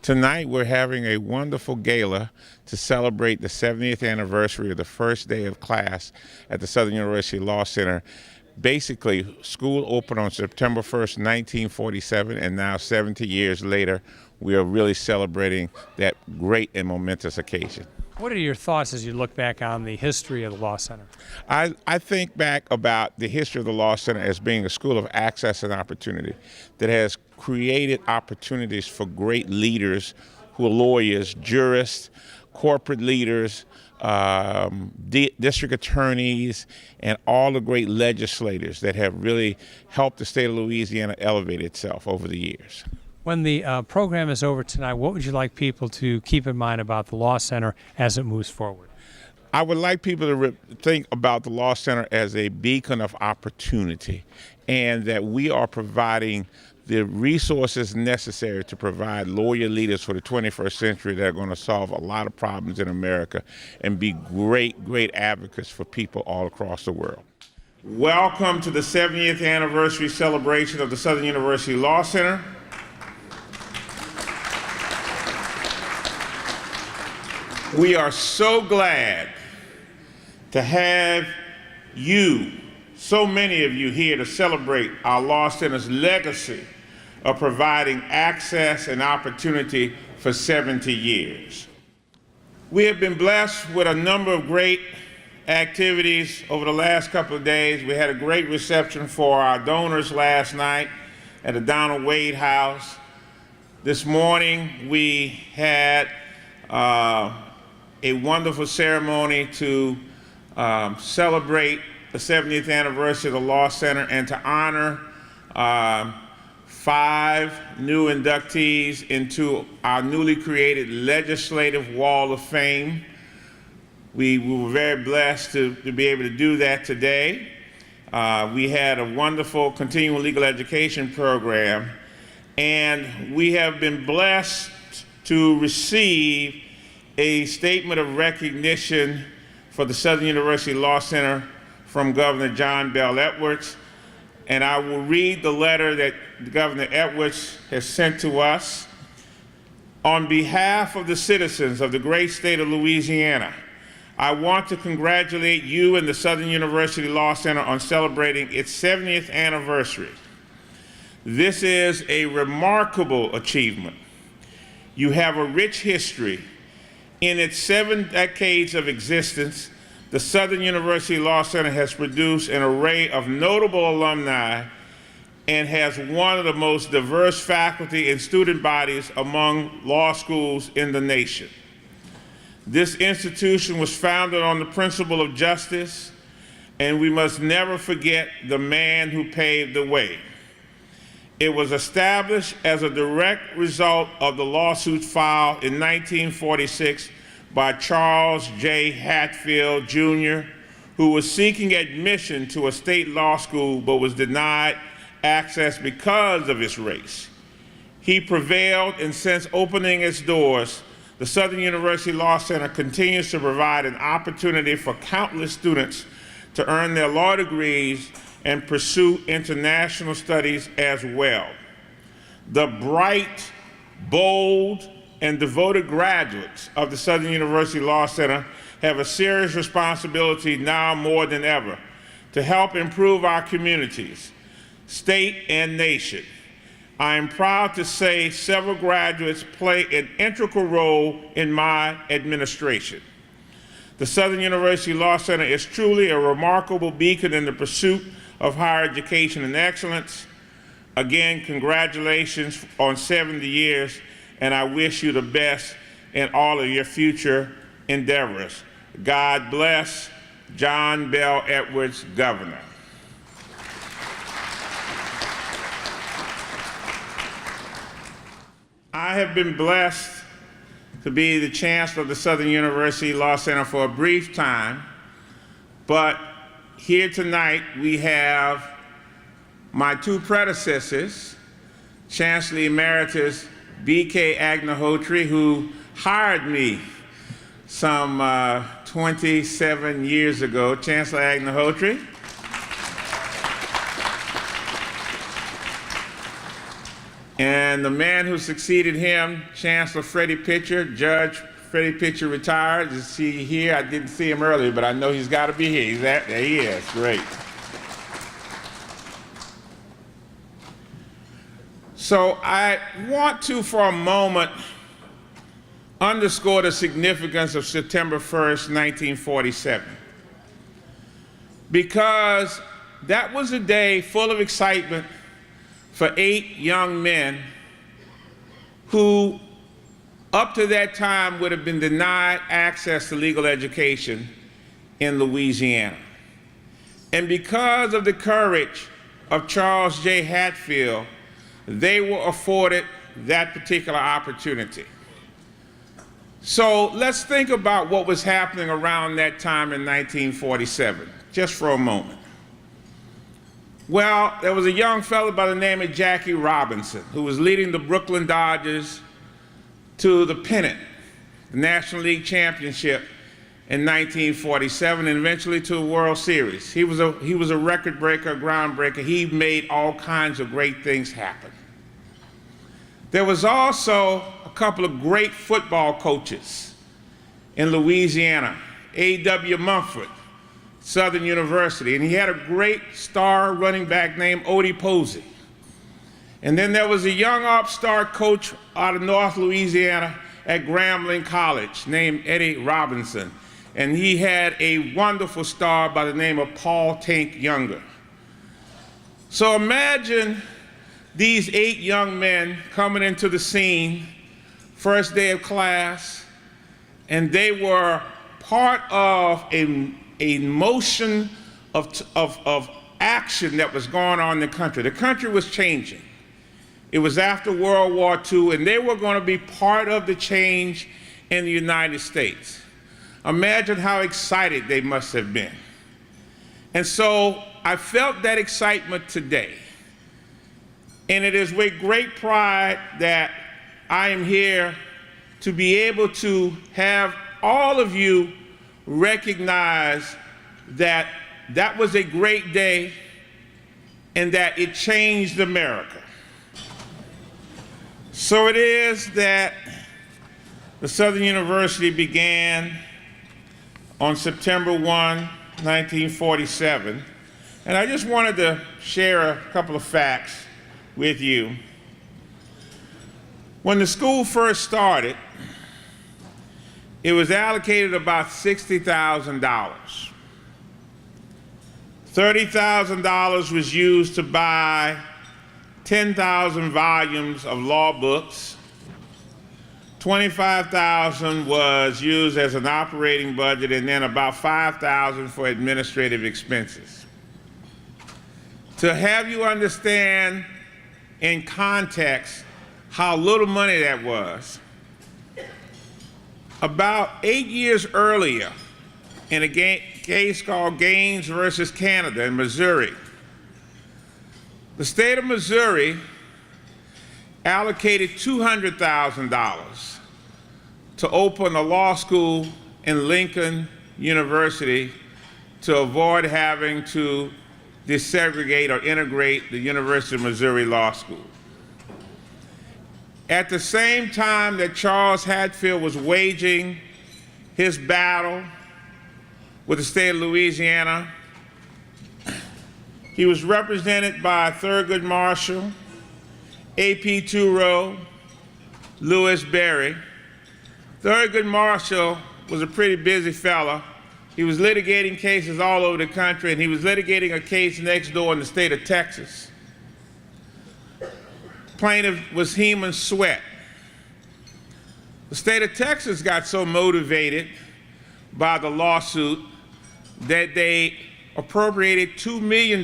Tonight we're having a wonderful gala to celebrate the 70th anniversary of the first day of class at the Southern University Law Center. Basically, school opened on September 1st, 1947, and now 70 years later, we are really celebrating that great and momentous occasion. What are your thoughts as you look back on the history of the Law Center? I think back about the history of the Law Center as being a school of access and opportunity that has created opportunities for great leaders who are lawyers, jurists, corporate leaders, district attorneys, and all the great legislators that have really helped the state of Louisiana elevate itself over the years. When the program is over tonight, what would you like people to keep in mind about the Law Center as it moves forward? I would like people to think about the Law Center as a beacon of opportunity, and that we are providing the resources necessary to provide lawyer leaders for the 21st century that are going to solve a lot of problems in America and be great advocates for people all across the world. Welcome to the 70th anniversary celebration of the Southern University Law Center. We are so glad to have you, so many of you here to celebrate our Law Center's legacy of providing access and opportunity for 70 years. We have been blessed with a number of great activities over the last couple of days. We had a great reception for our donors last night at the Donald Wade House. This morning we had a wonderful ceremony to celebrate the 70th anniversary of the Law Center and to honor 5 new inductees into our newly created Legislative Wall of Fame. We were very blessed to be able to do that today. We had a wonderful continuing legal education program, and we have been blessed to receive a statement of recognition for the Southern University Law Center from Governor John Bel Edwards. And I will read the letter that Governor Edwards has sent to us. On behalf of the citizens of the great state of Louisiana, I want to congratulate you and the Southern University Law Center on celebrating its 70th anniversary. This is a remarkable achievement. You have a rich history. In its 7 decades of existence, the Southern University Law Center has produced an array of notable alumni and has one of the most diverse faculty and student bodies among law schools in the nation. This institution was founded on the principle of justice, and we must never forget the man who paved the way. It was established as a direct result of the lawsuit filed in 1946 by Charles J. Hatfield, Jr., who was seeking admission to a state law school but was denied access because of his race. He prevailed, and since opening its doors, the Southern University Law Center continues to provide an opportunity for countless students to earn their law degrees and pursue international studies as well. The bright, bold, and devoted graduates of the Southern University Law Center have a serious responsibility now more than ever to help improve our communities, state, and nation. I am proud to say several graduates play an integral role in my administration. The Southern University Law Center is truly a remarkable beacon in the pursuit of higher education and excellence. Again, congratulations on 70 years, and I wish you the best in all of your future endeavors. God bless. John Bel Edwards, Governor. I have been blessed to be the Chancellor of the Southern University Law Center for a brief time, but here tonight we have my 2 predecessors, Chancellor Emeritus B.K. Agnihotri, who hired me some 27 years ago. Chancellor Agnihotri. And the man who succeeded him, Chancellor Freddie Pitcher, Judge Freddie Pitcher retired. You see here, I didn't see him earlier, but I know he's got to be here. There he is, great. So I want to, for a moment, underscore the significance of September 1st, 1947. Because that was a day full of excitement for 8 young men who, up to that time, would have been denied access to legal education in Louisiana. And because of the courage of Charles J. Hatfield, they were afforded that particular opportunity. So let's think about what was happening around that time in 1947, just for a moment. Well, there was a young fellow by the name of Jackie Robinson who was leading the Brooklyn Dodgers to the pennant, the National League Championship in 1947, and eventually to the World Series. He was a record breaker, a groundbreaker. He made all kinds of great things happen. There was also a couple of great football coaches in Louisiana, A.W. Mumford, Southern University, and he had a great star running back named Odie Posey. And then there was a young upstart coach out of North Louisiana at Grambling College named Eddie Robinson, and he had a wonderful star by the name of Paul Tank Younger. So imagine these 8 young men coming into the scene, first day of class, and they were part of a motion of action that was going on in the country. The country was changing. It was after World War II, and they were going to be part of the change in the United States. Imagine how excited they must have been. And so I felt that excitement today. And it is with great pride that I am here to be able to have all of you recognize that that was a great day and that it changed America. So it is that the Southern University began on September 1, 1947. And I just wanted to share a couple of facts with you. When the school first started, it was allocated about $60,000. $30,000 was used to buy 10,000 volumes of law books. $25,000 was used as an operating budget, and then about $5,000 for administrative expenses. To have you understand in context how little money that was, about 8 years earlier, in a case called Gaines versus Canada in Missouri, the state of Missouri allocated $200,000 to open a law school in Lincoln University to avoid having to desegregate or integrate the University of Missouri Law School. At the same time that Charles Hatfield was waging his battle with the state of Louisiana, he was represented by Thurgood Marshall, A.P. Turow, Lewis Berry. Thurgood Marshall was a pretty busy fella. He was litigating cases all over the country, and he was litigating a case next door in the state of Texas. Plaintiff was Heman Sweat. The state of Texas got so motivated by the lawsuit that they appropriated $2 million,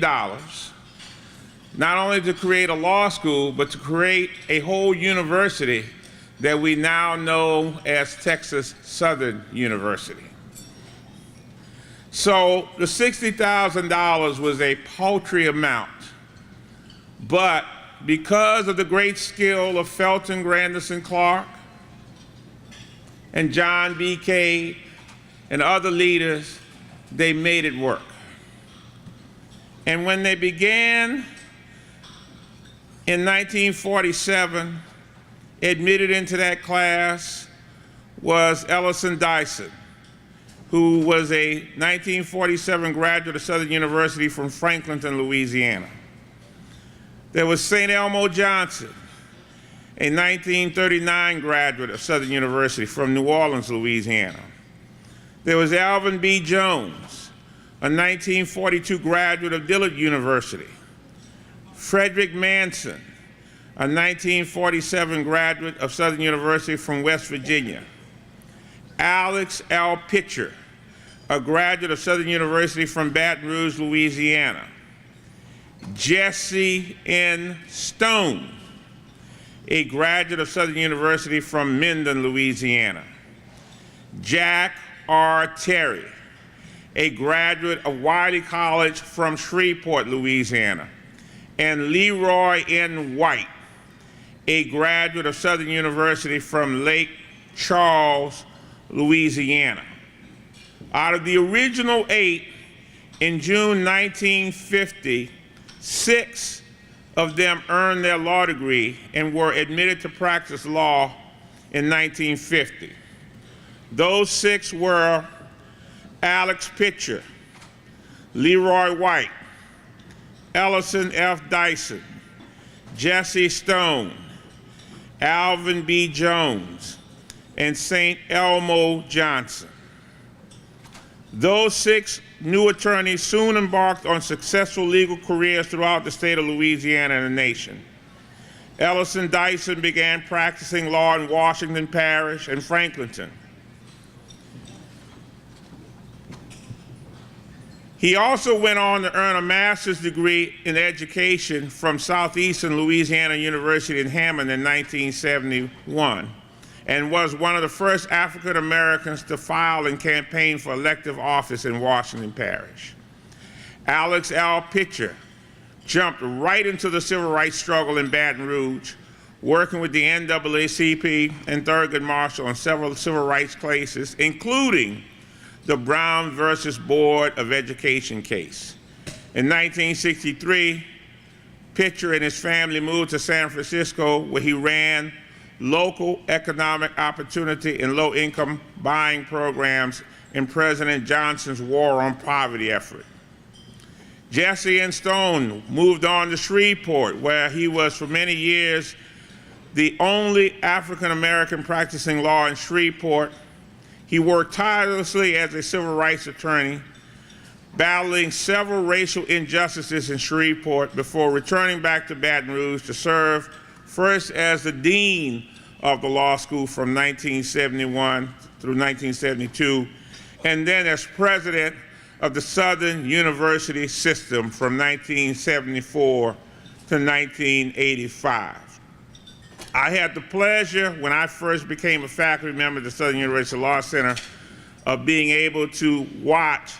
not only to create a law school, but to create a whole university that we now know as Texas Southern University. So the $60,000 was a paltry amount, but because of the great skill of Felton Grandison Clark and John B. Cade and other leaders, they made it work. And when they began In 1947, admitted into that class was Ellison Dyson, who was a 1947 graduate of Southern University from Franklinton, Louisiana. There was St. Elmo Johnson, a 1939 graduate of Southern University from New Orleans, Louisiana. There was Alvin B. Jones, a 1942 graduate of Dillard University. Frederick Manson, a 1947 graduate of Southern University from West Virginia. Alex L. Pitcher, a graduate of Southern University from Baton Rouge, Louisiana. Jesse N. Stone, a graduate of Southern University from Minden, Louisiana. Jack R. Terry, a graduate of Wiley College from Shreveport, Louisiana. And Leroy N. White, a graduate of Southern University from Lake Charles, Louisiana. Out of the original 8, in June 1950, 6 of them earned their law degree and were admitted to practice law in 1950. Those 6 were Alex Pitcher, Leroy White, Ellison F. Dyson, Jesse Stone, Alvin B. Jones, and St. Elmo Johnson. Those 6 new attorneys soon embarked on successful legal careers throughout the state of Louisiana and the nation. Ellison Dyson began practicing law in Washington Parish and Franklinton. He also went on to earn a master's degree in education from Southeastern Louisiana University in Hammond in 1971, and was one of the first African Americans to file and campaign for elective office in Washington Parish. Alex L. Pitcher jumped right into the civil rights struggle in Baton Rouge, working with the NAACP and Thurgood Marshall on several civil rights cases, including the Brown versus Board of Education case. In 1963, Pitcher and his family moved to San Francisco, where he ran local economic opportunity and low-income buying programs in President Johnson's War on Poverty effort. Jesse N. Stone moved on to Shreveport, where he was for many years the only African-American practicing law in Shreveport. He worked tirelessly as a civil rights attorney, battling several racial injustices in Shreveport before returning back to Baton Rouge to serve first as the dean of the law school from 1971 through 1972, and then as president of the Southern University system from 1974 to 1985. I had the pleasure, when I first became a faculty member at the Southern University Law Center, of being able to watch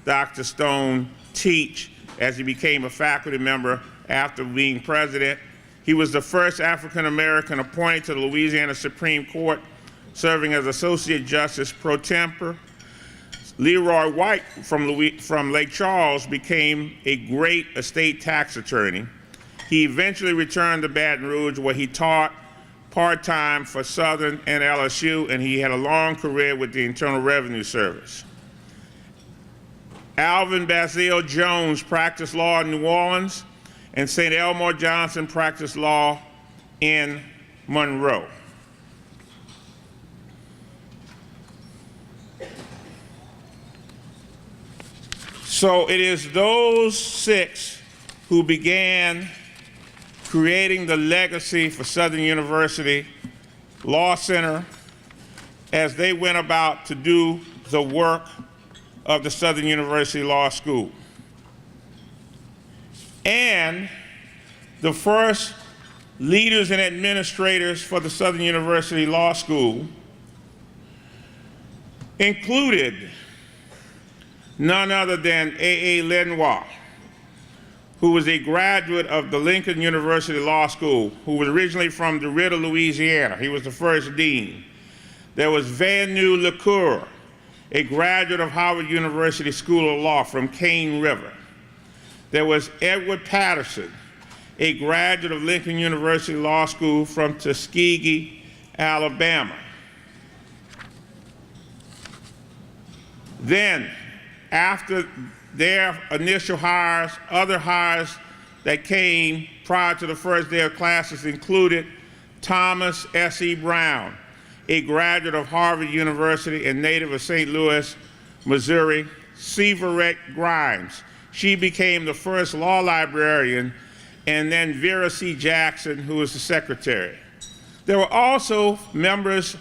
Dr. Stone teach as he became a faculty member after being president. He was the first African American appointed to the Louisiana Supreme Court, serving as Associate Justice pro tempore. Leroy White from Lake Charles became a great estate tax attorney. He eventually returned to Baton Rouge, where he taught part-time for Southern and LSU, and he had a long career with the Internal Revenue Service. Alvin Basil Jones practiced law in New Orleans, and St. Elmo Johnson practiced law in Monroe. So it is those 6 who began creating the legacy for Southern University Law Center as they went about to do the work of the Southern University Law School. And the first leaders and administrators for the Southern University Law School included none other than A.A. Lynn Walsh, who was a graduate of the Lincoln University Law School, who was originally from DeRidder, Louisiana. He was the first dean. There was Vanu LeCoeur, a graduate of Howard University School of Law from Cane River. There was Edward Patterson, a graduate of Lincoln University Law School from Tuskegee, Alabama. Then, after their initial hires, other hires that came prior to the first day of classes included Thomas S.E. Brown, a graduate of Harvard University and native of St. Louis, Missouri. Severette Grimes. She became the first law librarian, and then Vera C. Jackson, who was the secretary. There were also members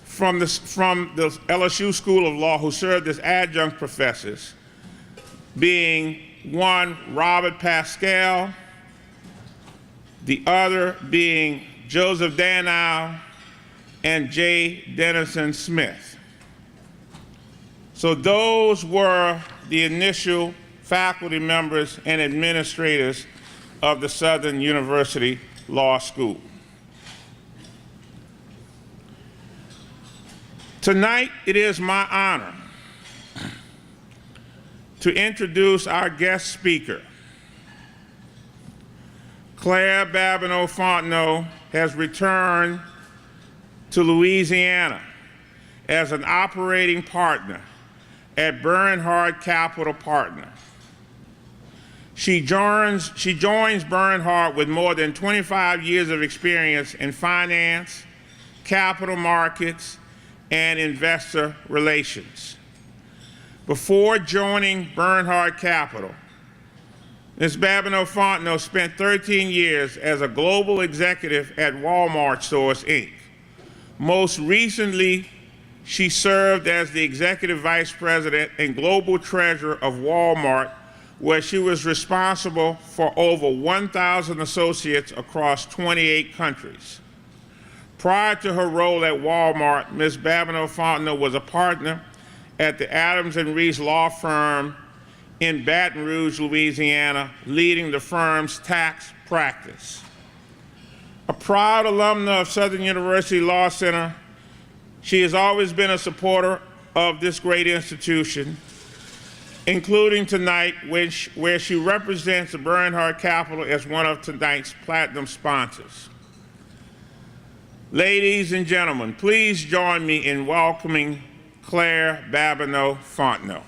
from the LSU School of Law who served as adjunct professors, being one, Robert Pascal, the other being Joseph Danow, and J. Dennison Smith. So those were the initial faculty members and administrators of the Southern University Law School. Tonight, it is my honor to introduce our guest speaker. Claire Babineaux Fontenot has returned to Louisiana as an operating partner at Bernhardt Capital Partners. She joins Bernhardt with more than 25 years of experience in finance, capital markets, and investor relations. Before joining Bernhardt Capital, Ms. Babineaux Fontenot spent 13 years as a global executive at Walmart Stores, Inc. Most recently, she served as the executive vice president and global treasurer of Walmart, where she was responsible for over 1,000 associates across 28 countries. Prior to her role at Walmart, Ms. Babineaux Fontenot was a partner at the Adams and Reese law firm in Baton Rouge, Louisiana, leading the firm's tax practice. A proud alumna of Southern University Law Center, she has always been a supporter of this great institution, including tonight, where she represents the Bernhardt Capital as one of tonight's platinum sponsors. Ladies and gentlemen, please join me in welcoming Claire Babineaux Fontenot.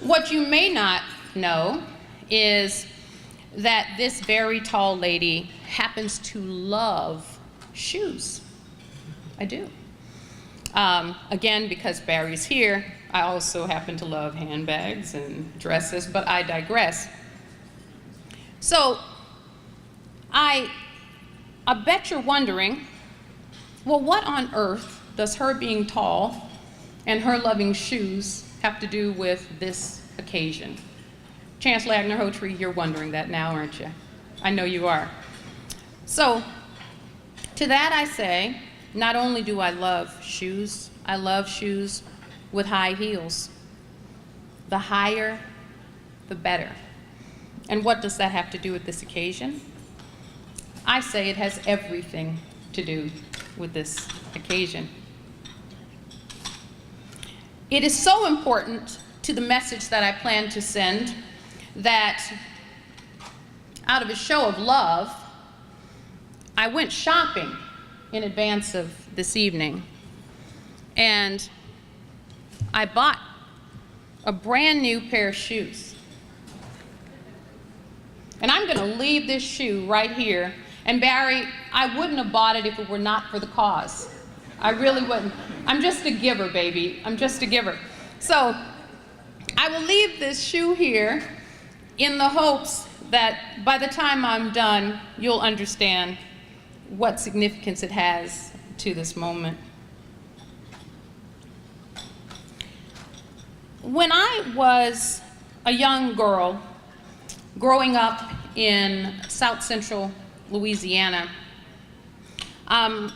What you may not know is that this very tall lady happens to love shoes. I do. Again, because Barry's here, I also happen to love handbags and dresses, but I digress. So I bet you're wondering, well, what on earth does her being tall and her loving shoes have to do with this occasion? Chancellor Agner-Hotry, you're wondering that now, aren't you? I know you are. So to that I say, not only do I love shoes with high heels. The higher, the better. And what does that have to do with this occasion? I say it has everything to do with this occasion. It is so important to the message that I plan to send that out of a show of love, I went shopping in advance of this evening, and I bought a brand new pair of shoes. And I'm gonna leave this shoe right here. And Barry, I wouldn't have bought it if it were not for the cause. I really wouldn't. I'm just a giver, baby. I'm just a giver. So I will leave this shoe here in the hopes that by the time I'm done, you'll understand what significance it has to this moment. When I was a young girl growing up in South Central Louisiana, I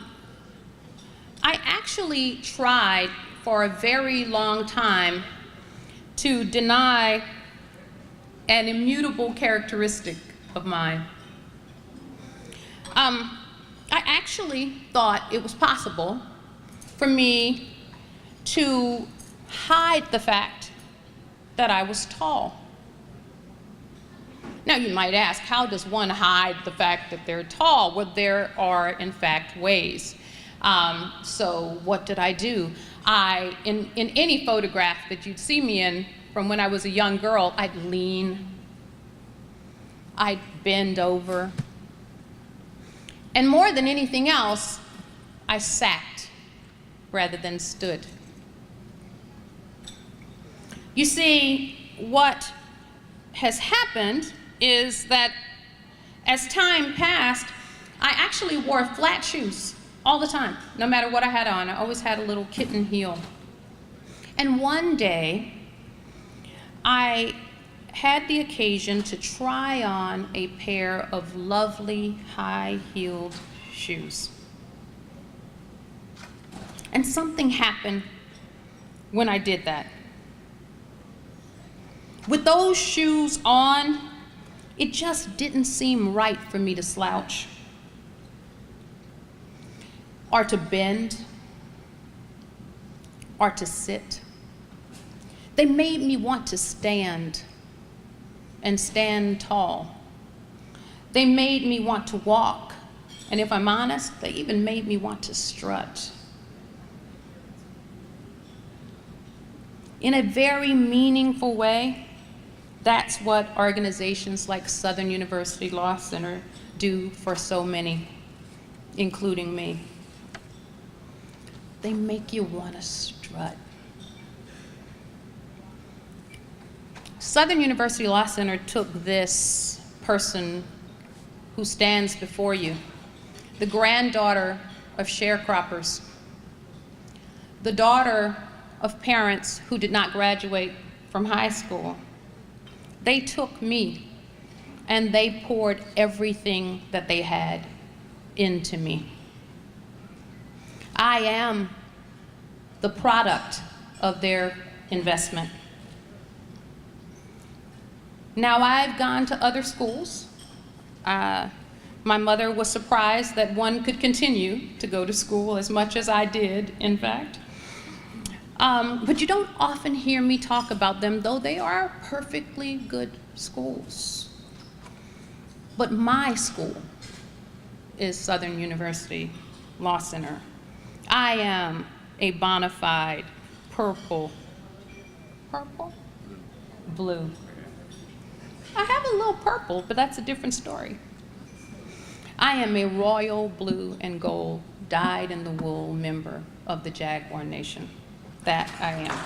actually tried for a very long time to deny an immutable characteristic of mine. I actually thought it was possible for me to hide the fact that I was tall. Now, Now you might ask, how does one hide the fact that they're tall? Well, there are in fact ways. So what did I do? In any photograph that you'd see me in from when I was a young girl, I'd lean, I'd bend over, and more than anything else, I sat rather than stood. You see, what has happened is that as time passed, I actually wore flat shoes all the time, no matter what I had on. I always had a little kitten heel. And one day, I had the occasion to try on a pair of lovely high-heeled shoes. And something happened when I did that. With those shoes on, it just didn't seem right for me to slouch or to bend or to sit. They made me want to stand and stand tall. They made me want to walk, and if I'm honest, they even made me want to strut. In a very meaningful way, that's what organizations like Southern University Law Center do for so many, including me. They make you want to strut. Southern University Law Center took this person who stands before you, the granddaughter of sharecroppers, the daughter of parents who did not graduate from high school. They took me and they poured everything that they had into me. I am the product of their investment. Now, I've gone to other schools. My mother was surprised that one could continue to go to school as much as I did, in fact. But you don't often hear me talk about them, though they are perfectly good schools. But my school is Southern University Law Center. I am a bona fide purple? Blue. I have a little purple, but that's a different story. I am a royal blue and gold, dyed-in-the-wool member of the Jaguar Nation. That I am.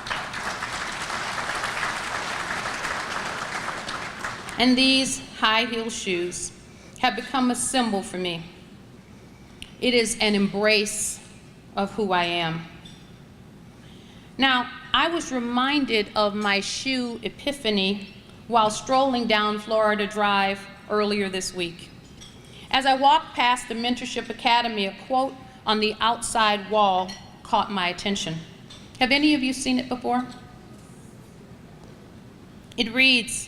And these high-heel shoes have become a symbol for me. It is an embrace of who I am. Now, I was reminded of my shoe epiphany while strolling down Florida Drive earlier this week. As I walked past the Mentorship Academy, a quote on the outside wall caught my attention. Have any of you seen it before? It reads,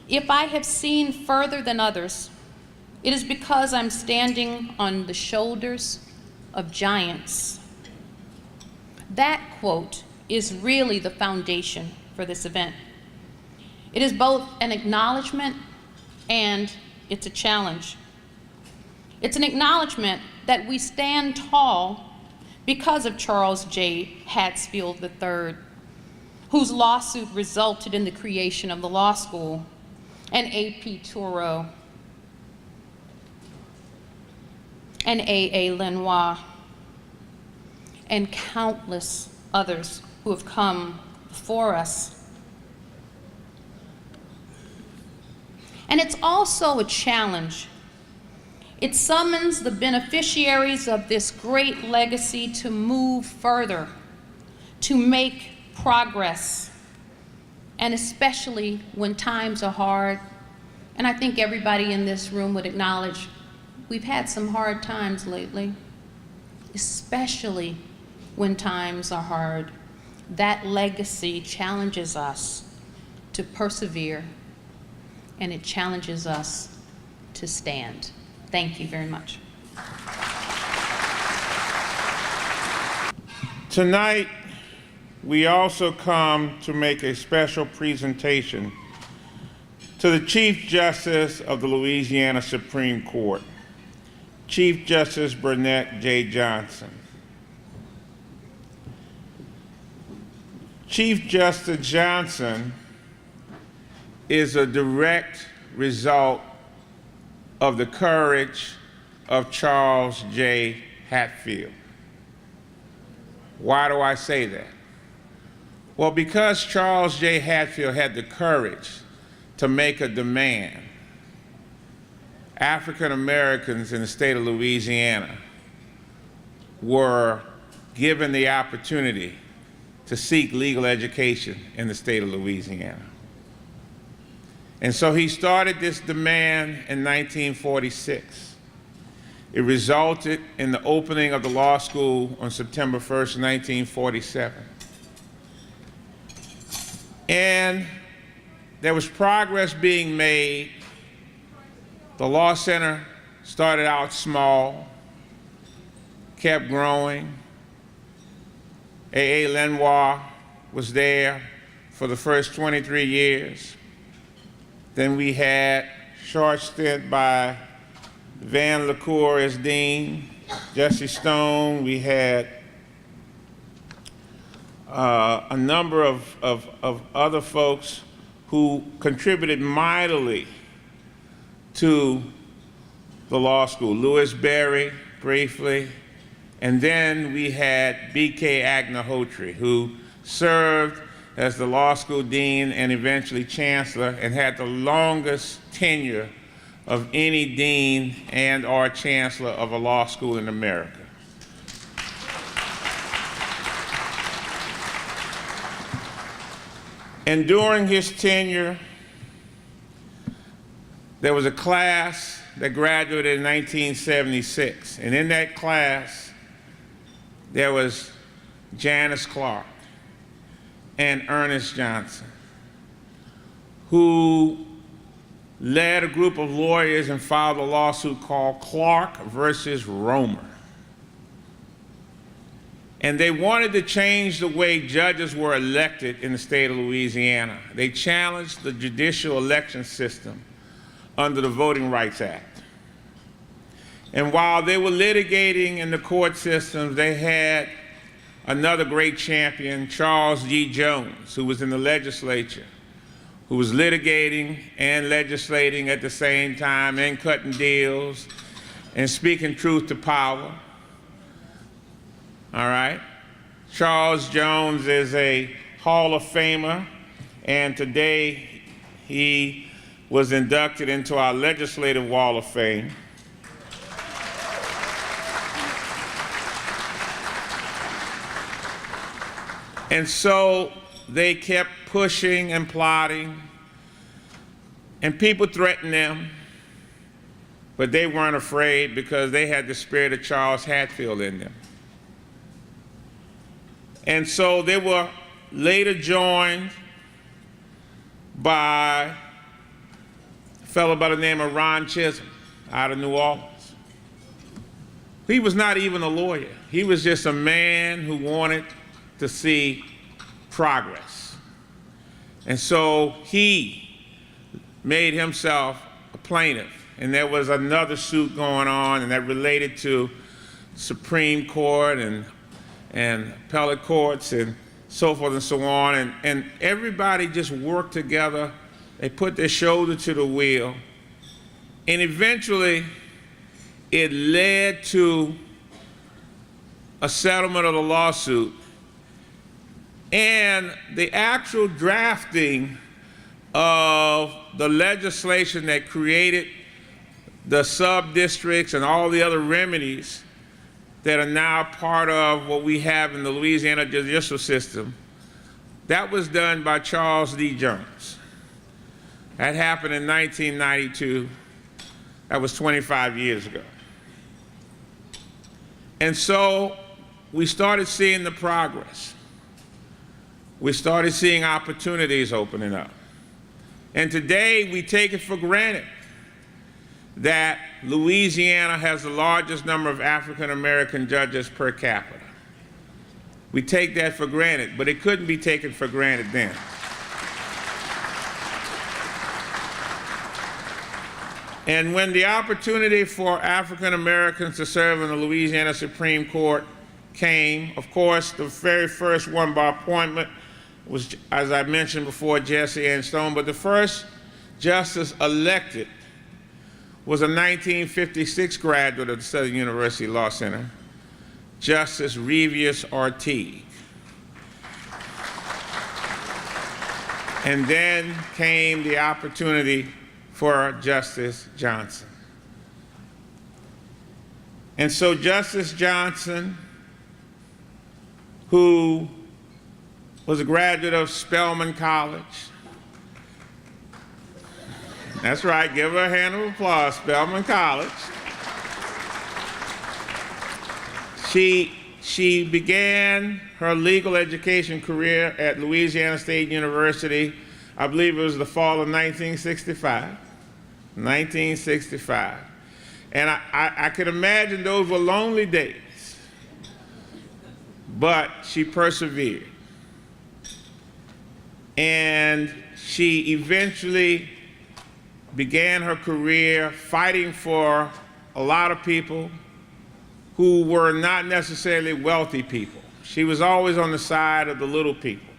"If I have seen further than others, it is because I'm standing on the shoulders of giants." That quote is really the foundation for this event. It is both an acknowledgement and it's a challenge. It's an acknowledgement that we stand tall because of Charles J. Hatfield III, whose lawsuit resulted in the creation of the law school, and A.P. Tureau, and A.A. Lynn Walsh, and countless others who have come before us. And it's also a challenge. It summons the beneficiaries of this great legacy to move further, to make progress, and especially when times are hard. And I think everybody in this room would acknowledge we've had some hard times lately, especially when times are hard. That legacy challenges us to persevere, and it challenges us to stand. Thank you very much. Tonight, we also come to make a special presentation To the Chief Justice of the Louisiana Supreme Court, Chief Justice Burnette J. Johnson. Chief Justice Johnson is a direct result of the courage of Charles J. Hatfield. Why do I say that? Well, because Charles J. Hatfield had the courage to make a demand, African Americans in the state of Louisiana were given the opportunity to seek legal education in the state of Louisiana. And so he started this demand in 1946. It resulted in the opening of the law school on September 1st, 1947. And there was progress being made. The law center started out small, kept growing. A.A. Lynn Walsh was there for the first 23 years. Then we had a short stint by Van LaCour as dean, Jesse Stone. We had a number of other folks who contributed mightily to the law school. Louis Berry, briefly. And then we had B.K. Agnihotri, who served as the law school dean and eventually chancellor and had the longest tenure of any dean and or chancellor of a law school in America. And during his tenure, there was a class that graduated in 1976. And in that class, there was Janice Clark and Ernest Johnson, who led a group of lawyers and filed a lawsuit called Clark versus Romer. And they wanted to change the way judges were elected in the state of Louisiana. They challenged the judicial election system under the Voting Rights Act. And while they were litigating in the court systems, they had another great champion, Charles G. Jones, who was in the legislature, who was litigating and legislating at the same time and cutting deals and speaking truth to power. All right? Charles Jones is a Hall of Famer, and today he was inducted into our Legislative Wall of Fame. And so they kept pushing and plotting, and people threatened them, but they weren't afraid because they had the spirit of Charles Hatfield in them. And so they were later joined by a fellow by the name of Ron Chisholm out of New Orleans. He was not even a lawyer. He was just a man who wanted to see progress. And so he made himself a plaintiff. And there was another suit going on, and that related to Supreme Court and appellate courts and so forth and so on. And everybody just worked together. They put their shoulder to the wheel. And eventually, it led to a settlement of the lawsuit. And the actual drafting of the legislation that created the sub-districts and all the other remedies that are now part of what we have in the Louisiana judicial system, that was done by Charles D. Jones. That happened in 1992. That was 25 years ago. And so we started seeing the progress. We started seeing opportunities opening up. And today we take it for granted that Louisiana has the largest number of African American judges per capita. We take that for granted, but it couldn't be taken for granted then. And when the opportunity for African Americans to serve in the Louisiana Supreme Court came, of course, the very first one by appointment was, as I mentioned before, Jesse Ann Stone, but the first justice elected was a 1956 graduate of the Southern University Law Center, Justice Revius Ortiz. And then came the opportunity for Justice Johnson. And so Justice Johnson, who was a graduate of Spelman College, that's right, give her a hand of applause, Spelman College. She began her legal education career at Louisiana State University, I believe it was the fall of 1965. 1965. And I could imagine those were lonely days, but she persevered. And she eventually began her career fighting for a lot of people who were not necessarily wealthy people. She was always on the side of the little people.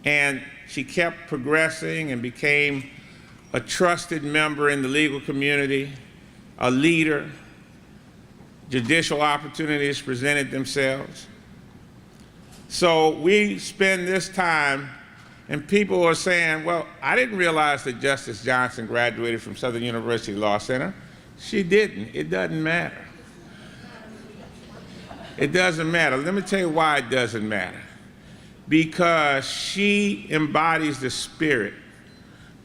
And she kept progressing and became a trusted member in the legal community, a leader. Judicial opportunities presented themselves. So we spend this time, and people are saying, well, I didn't realize that Justice Johnson graduated from Southern University Law Center. She didn't. It doesn't matter. It doesn't matter. Let me tell you why it doesn't matter. Because she embodies the spirit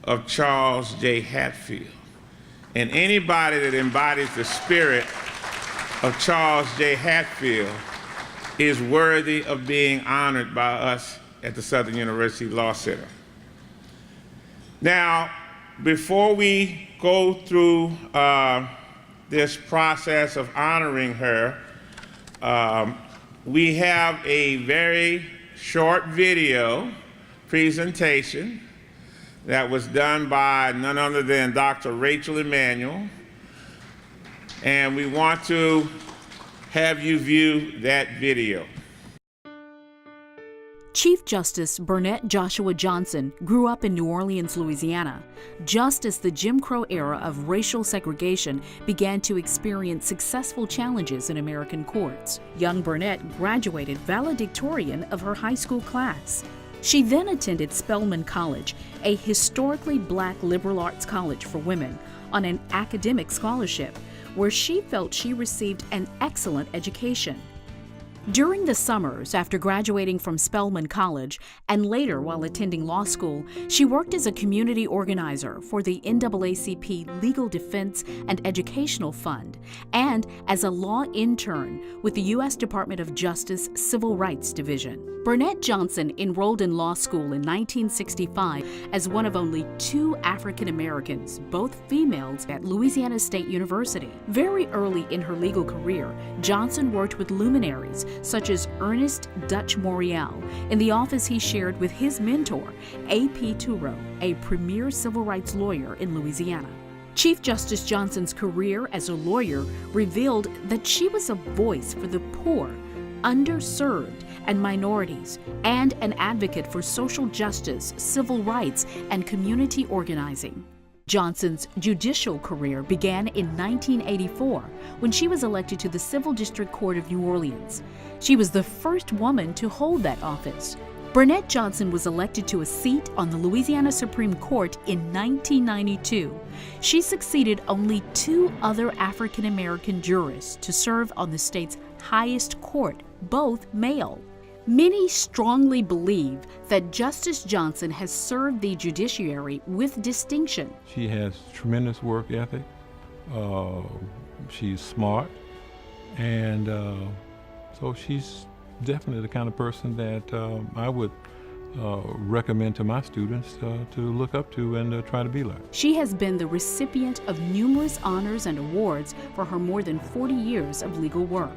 of Charles J. Hatfield. And anybody that embodies the spirit of Charles J. Hatfield is worthy of being honored by us at the Southern University Law Center. Now, before we go through this process of honoring her, we have a very short video presentation that was done by none other than Dr. Rachel Emanuel. And we want to have you view that video. Chief Justice Burnette Joshua Johnson grew up in New Orleans, Louisiana, just as the Jim Crow era of racial segregation began to experience successful challenges in American courts. Young Burnett graduated valedictorian of her high school class. She then attended Spelman College, a historically black liberal arts college for women, on an academic scholarship, where she felt she received an excellent education. During the summers after graduating from Spelman College and later while attending law school, she worked as a community organizer for the NAACP Legal Defense and Educational Fund and as a law intern with the U.S. Department of Justice Civil Rights Division. Burnette Johnson enrolled in law school in 1965 as one of only 2 African Americans, both females, at Louisiana State University. Very early in her legal career, Johnson worked with luminaries such as Ernest Dutch Morial in the office he shared with his mentor, A.P. Touro, a premier civil rights lawyer in Louisiana. Chief Justice Johnson's career as a lawyer revealed that she was a voice for the poor, underserved, and minorities, and an advocate for social justice, civil rights, and community organizing. Johnson's judicial career began in 1984 when she was elected to the Civil District Court of New Orleans. She was the first woman to hold that office. Burnette Johnson was elected to a seat on the Louisiana Supreme Court in 1992. She succeeded only 2 other African American jurists to serve on the state's highest court, both male. Many strongly believe that Justice Johnson has served the judiciary with distinction. She has tremendous work ethic. She's smart, and so she's definitely the kind of person that I would recommend to my students to look up to and try to be like. She has been the recipient of numerous honors and awards for her more than 40 years of legal work.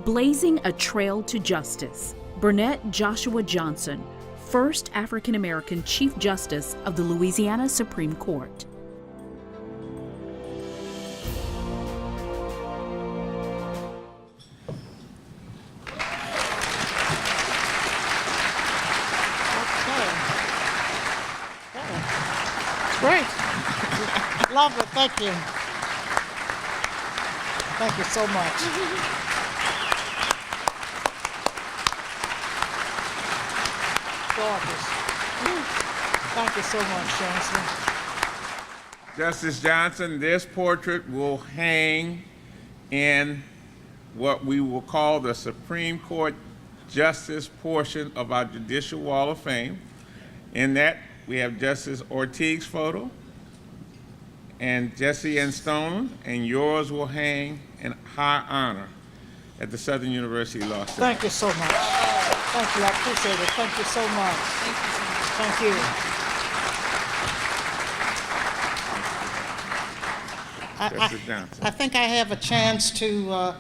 Blazing a Trail to Justice, Burnette Joshua Johnson, first African American Chief Justice of the Louisiana Supreme Court. Great. Lovely. Thank you. Thank you so much. Gorgeous. Thank you so much, Chancellor. Justice Johnson, this portrait will hang in what we will call the Supreme Court Justice portion of our Judicial Wall of Fame. In that, we have Justice Ortigue's photo and Jesse N. Stone, and yours will hang in high honor at the Southern University Law Center. Thank you so much. Thank you. I appreciate it. Thank you so much. Thank you. Justice Johnson. I think I have a chance to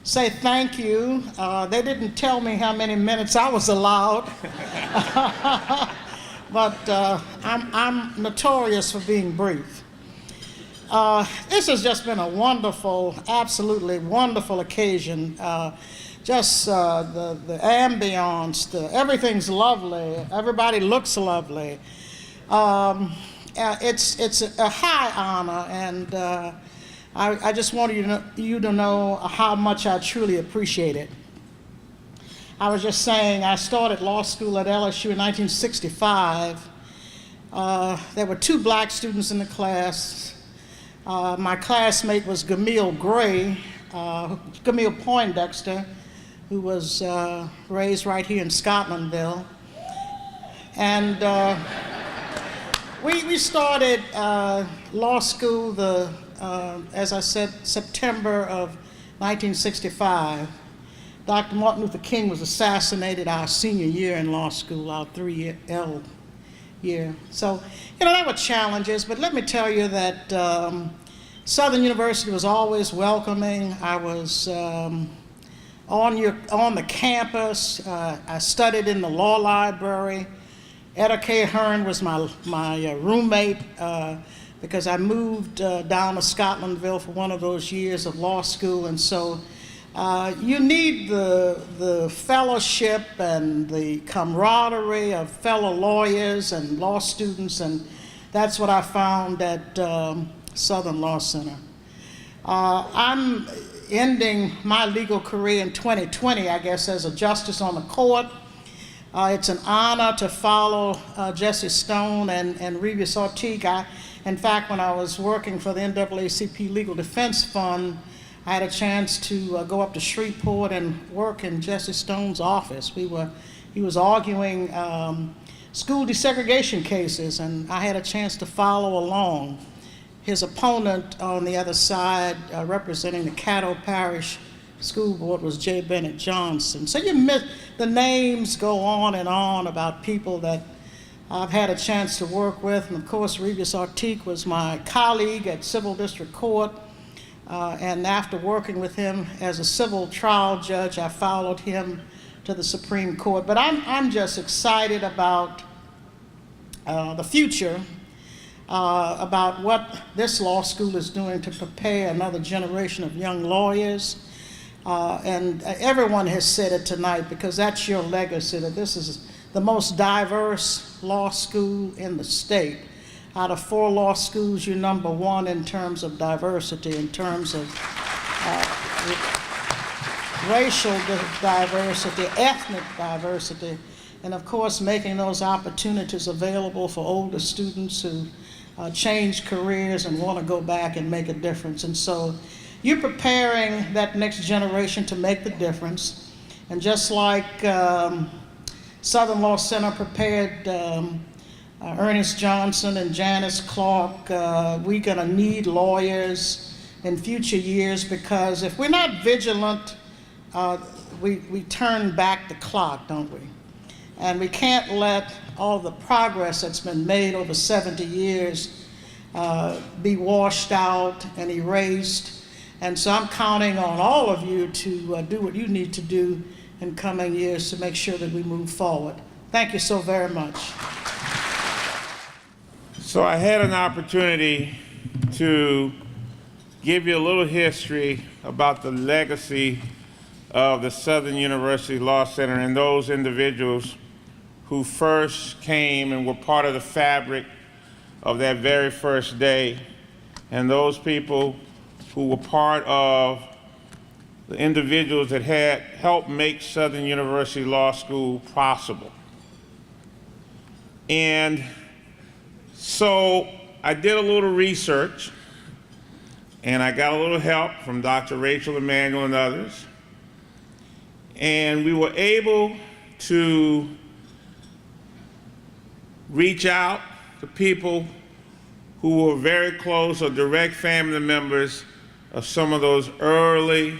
say thank you. They didn't tell me how many minutes I was allowed. But I'm notorious for being brief. This has just been a wonderful, absolutely wonderful occasion. Just the ambiance, everything's lovely. Everybody looks lovely. It's a high honor, and I just wanted you to know how much I truly appreciate it. I was just saying, I started law school at LSU in 1965. There were 2 black students in the class. My classmate was Gamille Poindexter, who was raised right here in Scotlandville. And we started law school, as I said, September of 1965. Dr. Martin Luther King was assassinated our senior year in law school, our 3-year L year. So, there were challenges, but let me tell you that Southern University was always welcoming. I was on the campus. I studied in the law library. Etta K. Hearn was my roommate because I moved down to Scotlandville for one of those years of law school, and so you need the fellowship and the camaraderie of fellow lawyers and law students, and that's what I found at Southern Law Center. I'm ending my legal career in 2020, I guess, as a justice on the court. It's an honor to follow Jesse Stone and Revis Ortigue. In fact, when I was working for the NAACP Legal Defense Fund, I had a chance to go up to Shreveport and work in Jesse Stone's office. He was arguing school desegregation cases, and I had a chance to follow along. His opponent on the other side, representing the Caddo Parish School Board, was J. Burnette Johnson. So the names go on and on about people that I've had a chance to work with. And of course, Revis Ortigue was my colleague at Civil District Court. And after working with him as a civil trial judge, I followed him to the Supreme Court. But I'm just excited about the future, about what this law school is doing to prepare another generation of young lawyers. And everyone has said it tonight, because that's your legacy, that this is the most diverse law school in the state. Out of 4 law schools, you're number 1 in terms of diversity, in terms of racial diversity, ethnic diversity, and of course making those opportunities available for older students who change careers and want to go back and make a difference. And so you're preparing that next generation to make the difference. And just like Southern Law Center prepared Ernest Johnson and Janice Clark, we're going to need lawyers in future years, because if we're not vigilant, we turn back the clock, don't we? And we can't let all the progress that's been made over 70 years be washed out and erased. And so I'm counting on all of you to do what you need to do in coming years to make sure that we move forward. Thank you so very much. So I had an opportunity to give you a little history about the legacy of the Southern University Law Center and those individuals who first came and were part of the fabric of that very first day, and those people who were part of the individuals that had helped make Southern University Law School possible. And so I did a little research, and I got a little help from Dr. Rachel Emanuel and others, and we were able to reach out to people who were very close or direct family members of some of those early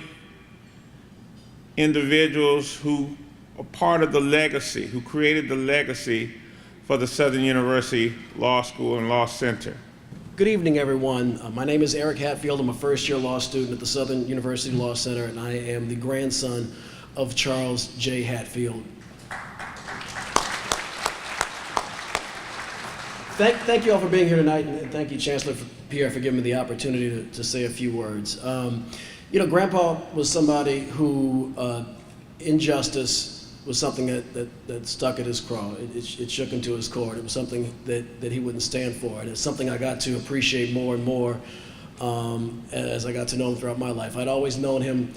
individuals who are part of the legacy, who created the legacy for the Southern University Law School and Law Center. Good evening, everyone. My name is Eric Hatfield. I'm a first-year law student at the Southern University Law Center, and I am the grandson of Charles J. Hatfield. Thank you all for being here tonight, and thank you, Chancellor Pierre, for giving me the opportunity to say a few words. You know, Grandpa was somebody who injustice was something that stuck at his craw. It shook him to his core. It was something that he wouldn't stand for, and it's something I got to appreciate more and more as I got to know him throughout my life. I'd always known him.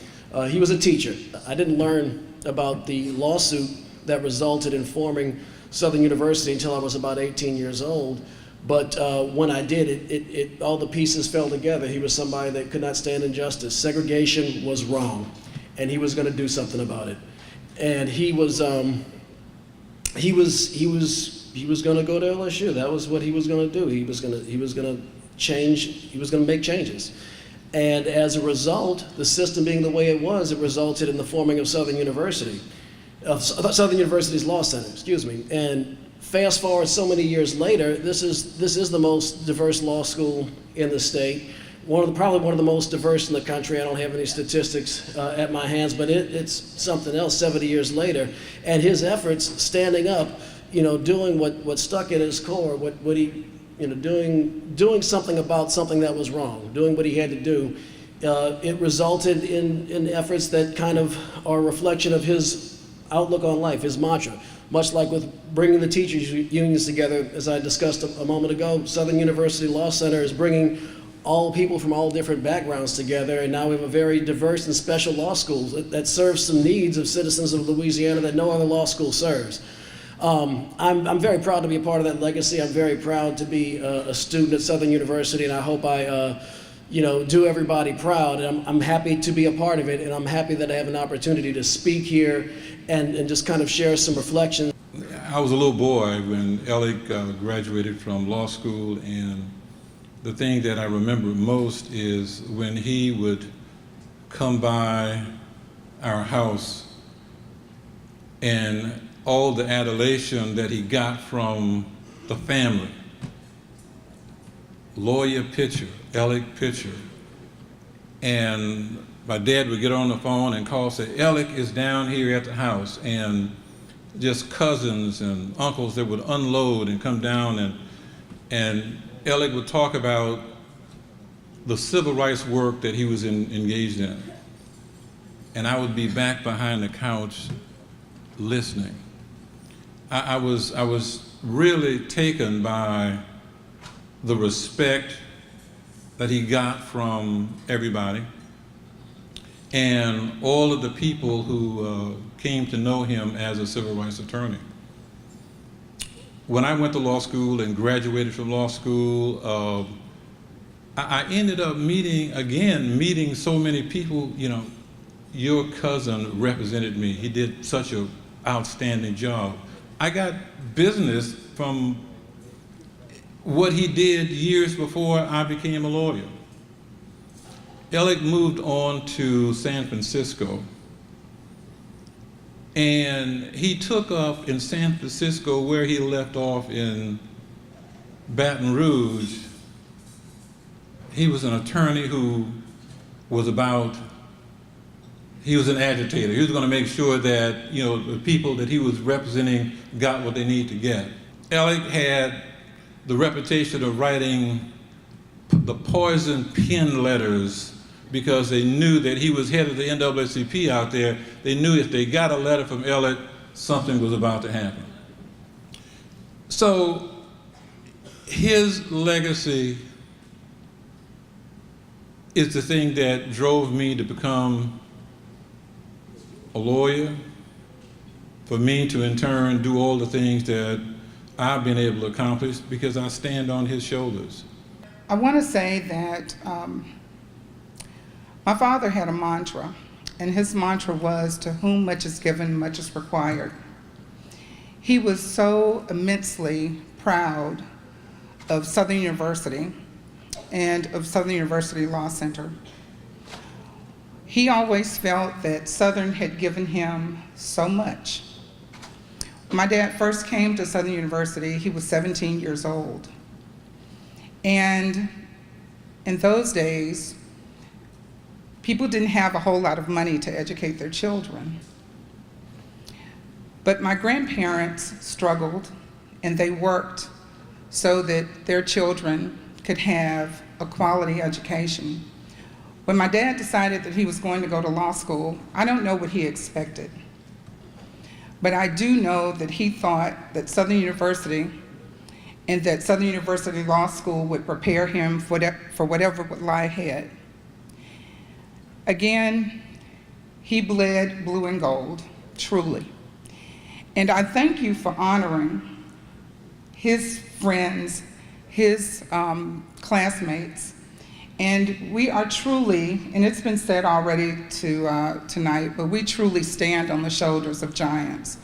He was a teacher. I didn't learn about the lawsuit that resulted in forming Southern University until I was about 18 years old. But when I did, all the pieces fell together. He was somebody that could not stand injustice. Segregation was wrong, and he was going to do something about it. And he was going to go to LSU. That was what he was going to do. He was going to change. He was going to make changes. And as a result, the system being the way it was, it resulted in the forming of Southern University, Southern University's Law Center. Excuse me. And fast forward so many years later, this is the most diverse law school in the state. Probably one of the most diverse in the country. I don't have any statistics at my hands, but it's something else 70 years later. And his efforts standing up, you know, doing what stuck in his core, what he, you know, doing something about something that was wrong, doing what he had to do, it resulted in efforts that kind of are a reflection of his outlook on life, his mantra. Much like with bringing the teachers unions together, as I discussed a moment ago, Southern University Law Center is bringing all people from all different backgrounds together, and now we have a very diverse and special law school that serves some needs of citizens of Louisiana that no other law school serves. I'm very proud to be a part of that legacy. I'm very proud to be a student at Southern University, and I hope I do everybody proud. And I'm happy to be a part of it, and I'm happy that I have an opportunity to speak here and just kind of share some reflections. I was a little boy when Alec graduated from law school, and the thing that I remember most is when he would come by our house and all the adulation that he got from the family. Lawyer Pitcher, Alec Pitcher. And my dad would get on the phone and call, say, Alec is down here at the house, and just cousins and uncles that would unload and come down, and Alec would talk about the civil rights work that he was engaged in. And I would be back behind the couch listening. I was really taken by the respect that he got from everybody and all of the people who came to know him as a civil rights attorney. When I went to law school and graduated from law school, I ended up meeting so many people. You know, your cousin represented me. He did such an outstanding job. I got business from what he did years before I became a lawyer. Alec moved on to San Francisco, and he took up in San Francisco where he left off in Baton Rouge. He was an attorney who was about, he was an agitator. He was going to make sure that, you know, the people that he was representing got what they need to get. Elliot had the reputation of writing the poison pen letters because they knew that he was head of the NAACP out there. They knew if they got a letter from Elliot, something was about to happen. So his legacy is the thing that drove me to become a lawyer, for me to in turn do all the things that I've been able to accomplish because I stand on his shoulders. I want to say that my father had a mantra, and his mantra was, "To whom much is given, much is required." He was so immensely proud of Southern University and of Southern University Law Center. He always felt that Southern had given him so much. When my dad first came to Southern University, he was 17 years old. And in those days, people didn't have a whole lot of money to educate their children. But my grandparents struggled, and they worked so that their children could have a quality education. When my dad decided that he was going to go to law school, I don't know what he expected. But I do know that he thought that Southern University and that Southern University Law School would prepare him for whatever would lie ahead. Again, he bled blue and gold, truly. And I thank you for honoring his friends, his classmates. And we are truly, and it's been said already tonight, but we truly stand on the shoulders of giants.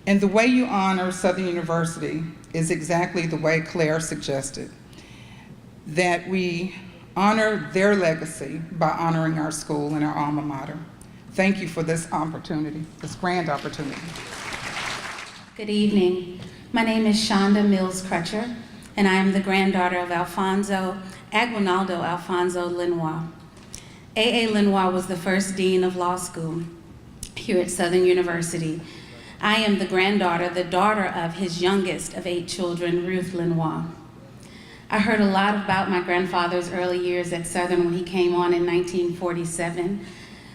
And the way you honor Southern University is exactly the way Claire suggested, that we honor their legacy by honoring our school and our alma mater. Thank you for this opportunity, this grand opportunity. Good evening. My name is Shonda Mills Crutcher, and I am the granddaughter of Aguinaldo Alfonso Lenoir. A.A. Lenoir was the first dean of law school here at Southern University. I am the granddaughter, the daughter of his youngest of 8 children, Ruth Lenoir. I heard a lot about my grandfather's early years at Southern when he came on in 1947.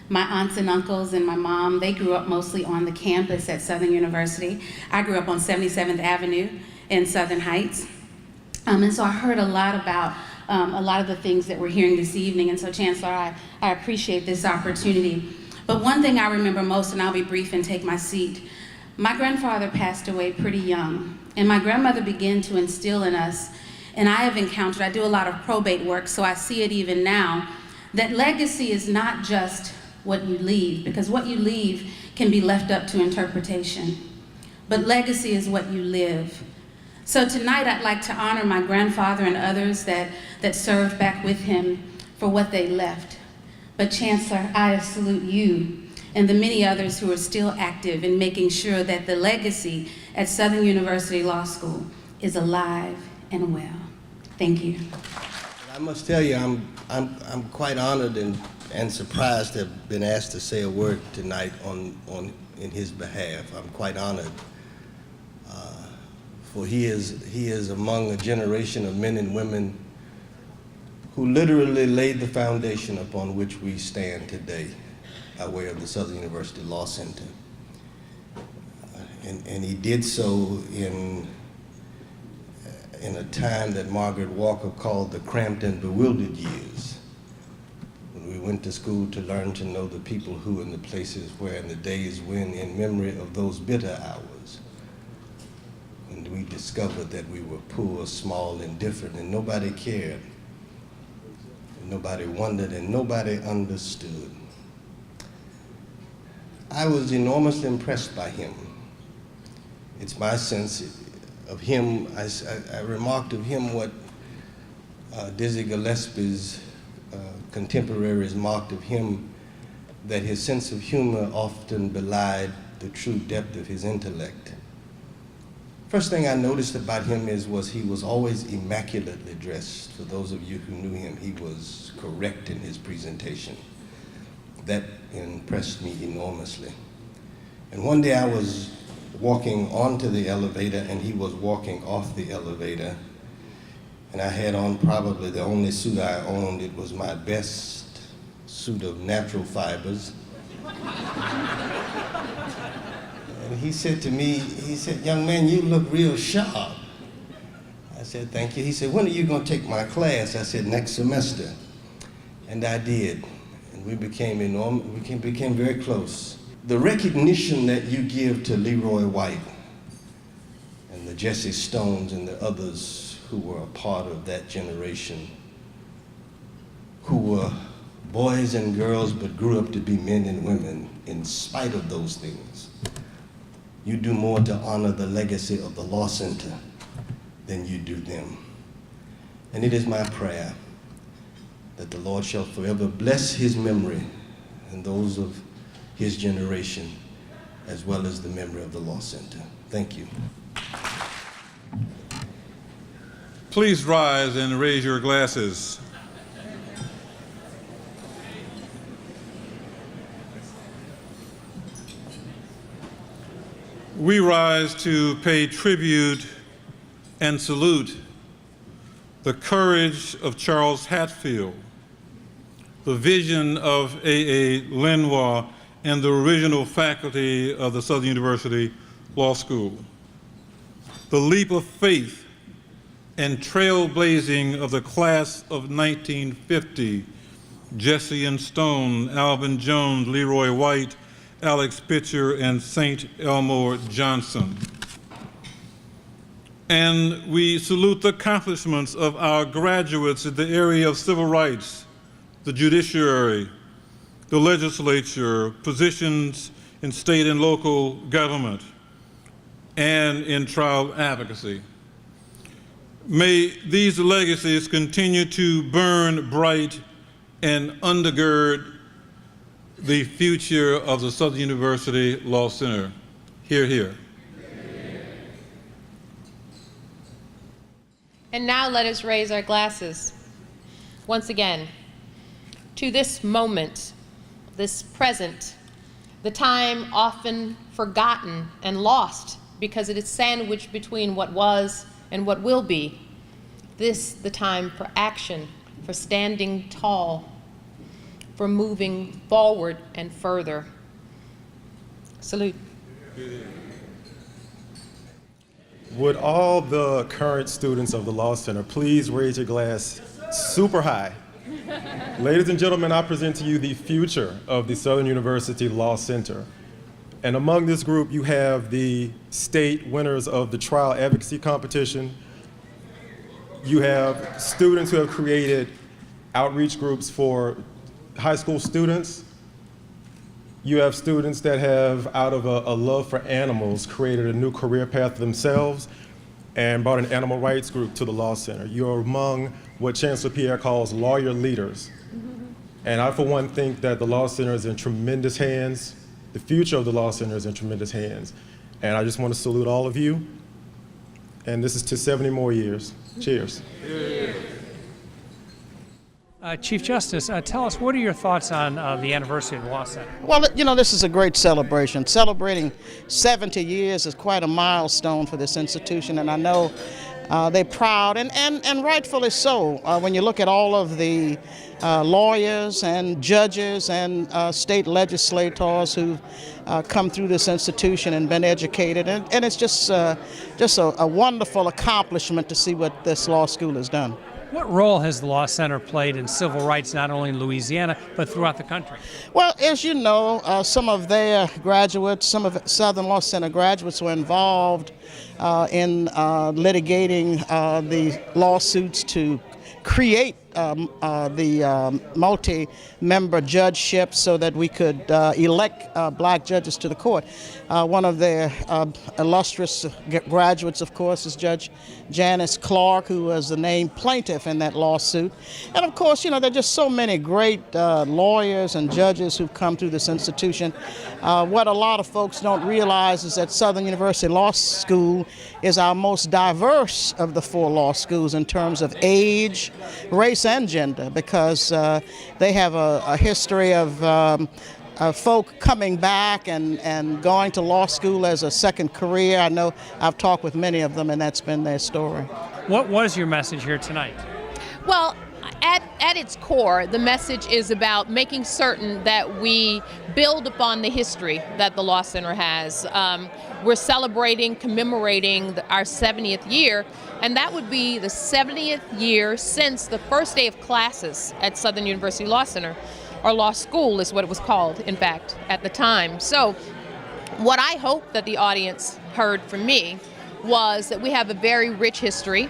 My aunts and uncles and my mom, they grew up mostly on the campus at Southern University. I grew up on 77th Avenue in Southern Heights. And so I heard a lot about a lot of the things that we're hearing this evening. And so, Chancellor, I appreciate this opportunity. But one thing I remember most, and I'll be brief and take my seat, my grandfather passed away pretty young. And my grandmother began to instill in us, and I do a lot of probate work, so I see it even now, that legacy is not just what you leave, because what you leave can be left up to interpretation. But legacy is what you live. So tonight I'd like to honor my grandfather and others that served back with him for what they left. But Chancellor, I salute you and the many others who are still active in making sure that the legacy at Southern University Law School is alive and well. Thank you. I must tell you, I'm quite honored and surprised to have been asked to say a word tonight in his behalf. I'm quite honored. For he is among a generation of men and women who literally laid the foundation upon which we stand today by way of the Southern University Law Center. And he did so in a time that Margaret Walker called the cramped and bewildered years, when we went to school to learn to know the people who and the places where and the days when, in memory of those bitter hours, when we discovered that we were poor, small, and different, and nobody cared, and nobody wondered, and nobody understood. I was enormously impressed by him. It's my sense of him, I remarked of him what Dizzy Gillespie's contemporaries marked of him, that his sense of humor often belied the true depth of his intellect. First thing I noticed about him was he was always immaculately dressed. For those of you who knew him, he was correct in his presentation. That impressed me enormously. And one day I was walking onto the elevator and he was walking off the elevator. And I had on probably the only suit I owned. It was my best suit of natural fibers. And he said to me, he said, "Young man, you look real sharp." I said, "Thank you." He said, "When are you going to take my class?" I said, "Next semester." And I did. And we became very close. The recognition that you give to Leroy White and the Jesse Stones and the others who were a part of that generation, who were boys and girls but grew up to be men and women in spite of those things. You do more to honor the legacy of the Law Center than you do them. And it is my prayer that the Lord shall forever bless his memory and those of his generation, as well as the memory of the Law Center. Thank you. Please rise and raise your glasses. We rise to pay tribute and salute the courage of Charles Hatfield, the vision of A.A. Lynn Walsh, and the original faculty of the Southern University Law School. The leap of faith and trailblazing of the class of 1950, Jesse and Stone, Alvin Jones, Leroy White, Alex Pitcher, and St. Elmore Johnson. And we salute the accomplishments of our graduates in the area of civil rights, the judiciary, the legislature, positions in state and local government, and in trial advocacy. May these legacies continue to burn bright and undergird the future of the Southern University Law Center. Hear, hear. And now let us raise our glasses once again to this moment, this present, the time often forgotten and lost because it is sandwiched between what was and what will be. This, the time for action, for standing tall, for moving forward and further. Salute. Would all the current students of the Law Center please raise your glass super high? Ladies and gentlemen, I present to you the future of the Southern University Law Center. And among this group, you have the state winners of the trial advocacy competition. You have students who have created outreach groups for high school students. You have students that have, out of a love for animals, created a new career path for themselves and brought an animal rights group to the Law Center. You're among what Chancellor Pierre calls lawyer leaders. And I, for one, think that the Law Center is in tremendous hands. The future of the Law Center is in tremendous hands. And I just want to salute all of you. And this is to 70 more years. Cheers. Chief Justice, tell us, what are your thoughts on the anniversary of the Law Center? Well, you know, this is a great celebration. Celebrating 70 years is quite a milestone for this institution, and I know they're proud, and rightfully so, when you look at all of the lawyers and judges and state legislators who've come through this institution and been educated, and it's just a wonderful accomplishment to see what this law school has done. What role has the Law Center played in civil rights, not only in Louisiana, but throughout the country? Well, as you know, some of their graduates, some of Southern Law Center graduates were involved in litigating the lawsuits to create multi-member judgeship so that we could elect black judges to the court. One of their illustrious graduates, of course, is Judge Janice Clark, who was the named plaintiff in that lawsuit. And of course, you know, there are just so many great lawyers and judges who've come through this institution. What a lot of folks don't realize is that Southern University Law School is our most diverse of the 4 law schools in terms of age, race, and gender, because they have a history of folk coming back and going to law school as a second career. I know I've talked with many of them, and that's been their story. What was your message here tonight? Well, at its core, the message is about making certain that we build upon the history that the Law Center has. We're celebrating, commemorating our 70th year, and that would be the 70th year since the first day of classes at Southern University Law Center, or Law School is what it was called, in fact, at the time. So what I hope that the audience heard from me was that we have a very rich history,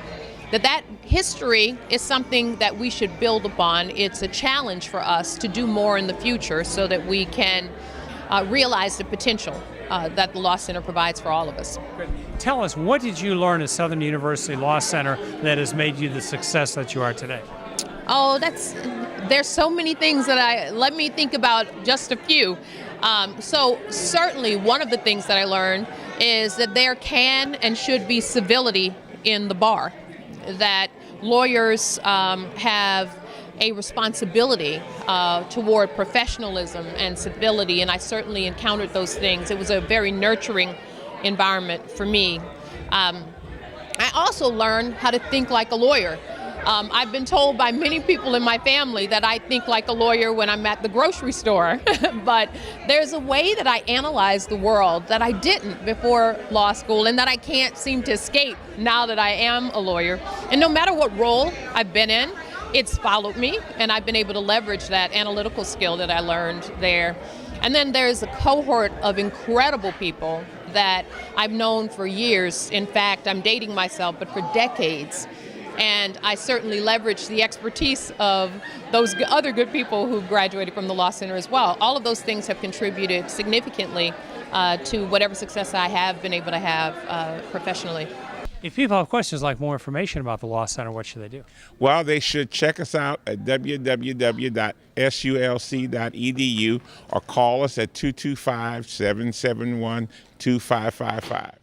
that history is something that we should build upon. It's a challenge for us to do more in the future so that we can realize the potential that the Law Center provides for all of us. Tell us, what did you learn at Southern University Law Center that has made you the success that you are today? Oh, there's so many things that let me think about just a few. So certainly one of the things that I learned is that there can and should be civility in the bar, that lawyers have a responsibility toward professionalism and civility, and I certainly encountered those things. It was a very nurturing environment for me. I also learned how to think like a lawyer. I've been told by many people in my family that I think like a lawyer when I'm at the grocery store, but there's a way that I analyze the world that I didn't before law school and that I can't seem to escape now that I am a lawyer. And no matter what role I've been in, it's followed me, and I've been able to leverage that analytical skill that I learned there. And then there's a cohort of incredible people that I've known for years. In fact, I'm dating myself, but for decades. And I certainly leverage the expertise of those other good people who graduated from the Law Center as well. All of those things have contributed significantly to whatever success I have been able to have professionally. If people have questions like more information about the Law Center, what should they do? Well, they should check us out at www.sulc.edu or call us at 225-771-2555.